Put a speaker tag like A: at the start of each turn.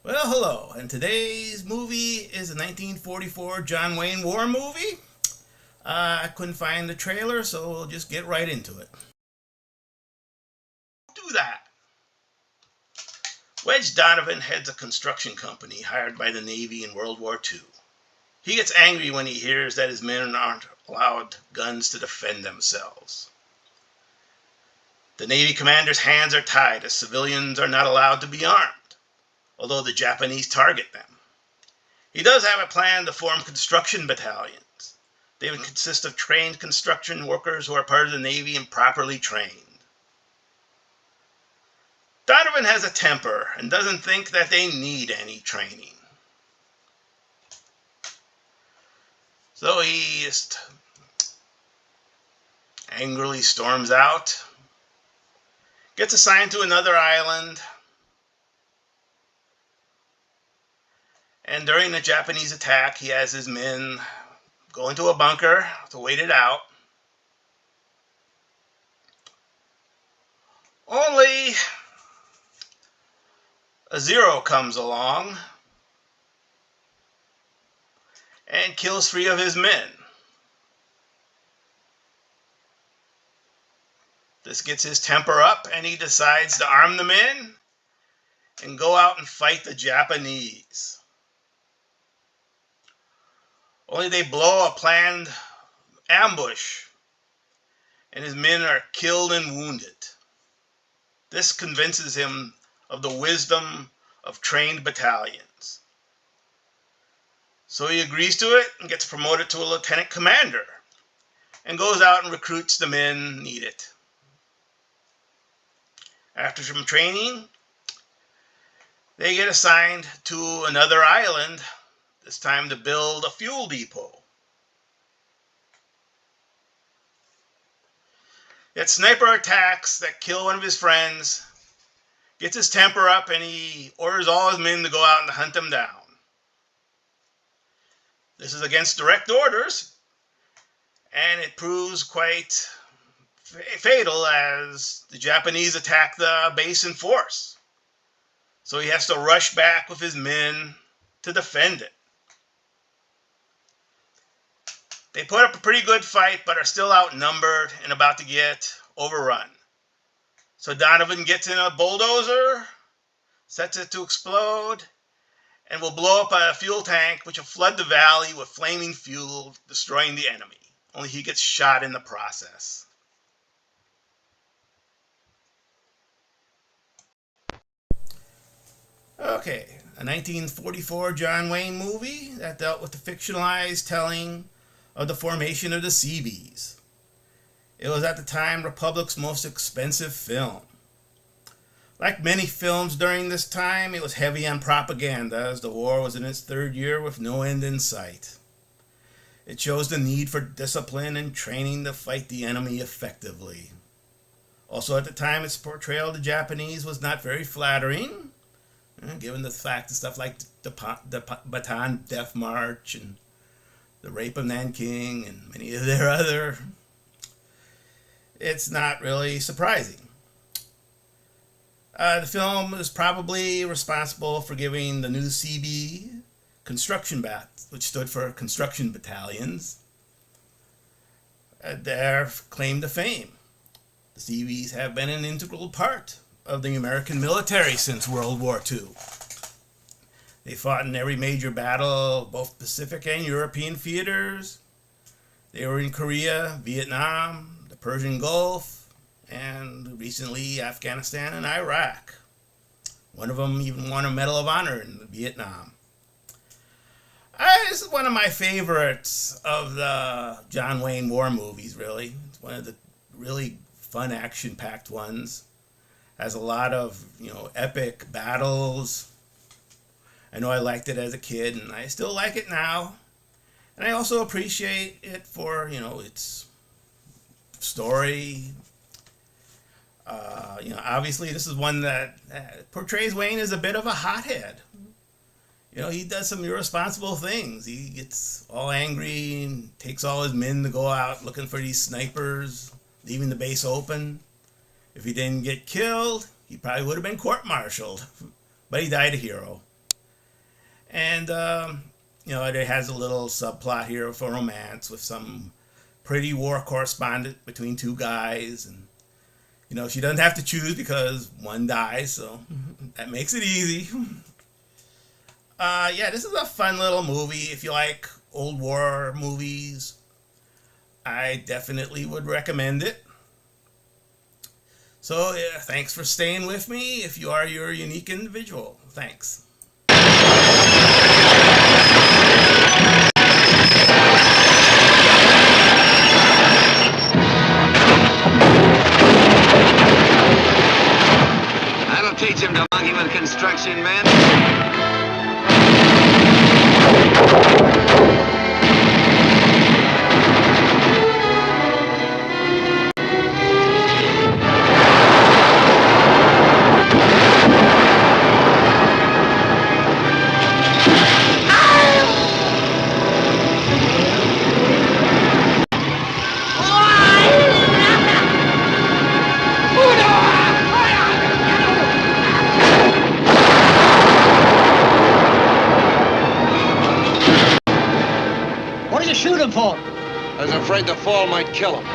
A: Well, hello, and today's movie is a 1944 John Wayne war movie. I couldn't find the trailer, so we'll just get right into it. Do that. Wedge Donovan heads a construction company hired by the Navy in World War II. He gets angry when he hears that his men aren't allowed guns to defend themselves. The Navy commander's hands are tied as civilians are not allowed to be armed, although the Japanese target them. He does have a plan to form construction battalions. They would consist of trained construction workers who are part of the Navy and properly trained. Donovan has a temper and doesn't think that they need any training. So he just angrily storms out, gets assigned to another island, and during the Japanese attack, he has his men go into a bunker to wait it out. Only a Zero comes along and kills 3 of his men. This gets his temper up, and he decides to arm the men and go out and fight the Japanese. Only they blow a planned ambush, and his men are killed and wounded. This convinces him of the wisdom of trained battalions. So he agrees to it and gets promoted to a lieutenant commander and goes out and recruits the men needed. After some training, they get assigned to another island, this time to build a fuel depot. Yet sniper attacks that kill one of his friends, gets his temper up, and he orders all his men to go out and hunt them down. This is against direct orders, and it proves quite fatal as the Japanese attack the base in force. So he has to rush back with his men to defend it. They put up a pretty good fight, but are still outnumbered and about to get overrun. So Donovan gets in a bulldozer, sets it to explode, and will blow up a fuel tank which will flood the valley with flaming fuel, destroying the enemy. Only he gets shot in the process. Okay, a 1944 John Wayne movie that dealt with the fictionalized telling of the formation of the Seabees. It was at the time Republic's most expensive film. Like many films during this time, it was heavy on propaganda as the war was in its 3rd year with no end in sight. It shows the need for discipline and training to fight the enemy effectively. Also at the time, its portrayal of the Japanese was not very flattering, given the fact that stuff like the Bataan Death March and the rape of Nanking and many of their other, it's not really surprising. The film is probably responsible for giving the new CB construction which stood for construction battalions, their claim to fame. The CBs have been an integral part of the American military since World War II. They fought in every major battle, both Pacific and European theaters. They were in Korea, Vietnam, the Persian Gulf, and recently Afghanistan and Iraq. One of them even won a Medal of Honor in Vietnam. This is one of my favorites of the John Wayne war movies, really. It's one of the really fun, action-packed ones. Has a lot of, epic battles. I know I liked it as a kid, and I still like it now. And I also appreciate it for, its story. Obviously this is one that portrays Wayne as a bit of a hothead. He does some irresponsible things. He gets all angry and takes all his men to go out looking for these snipers, leaving the base open. If he didn't get killed, he probably would have been court-martialed. But he died a hero. And it has a little subplot here for romance with some pretty war correspondent between two guys, and she doesn't have to choose because one dies, so that makes it easy. Yeah, this is a fun little movie. If you like old war movies, I definitely would recommend it. So, yeah, thanks for staying with me. If you are your unique individual, thanks.
B: That'll teach him to monkey with construction, man.
C: What did you shoot him for?
B: I was afraid the fall might kill him.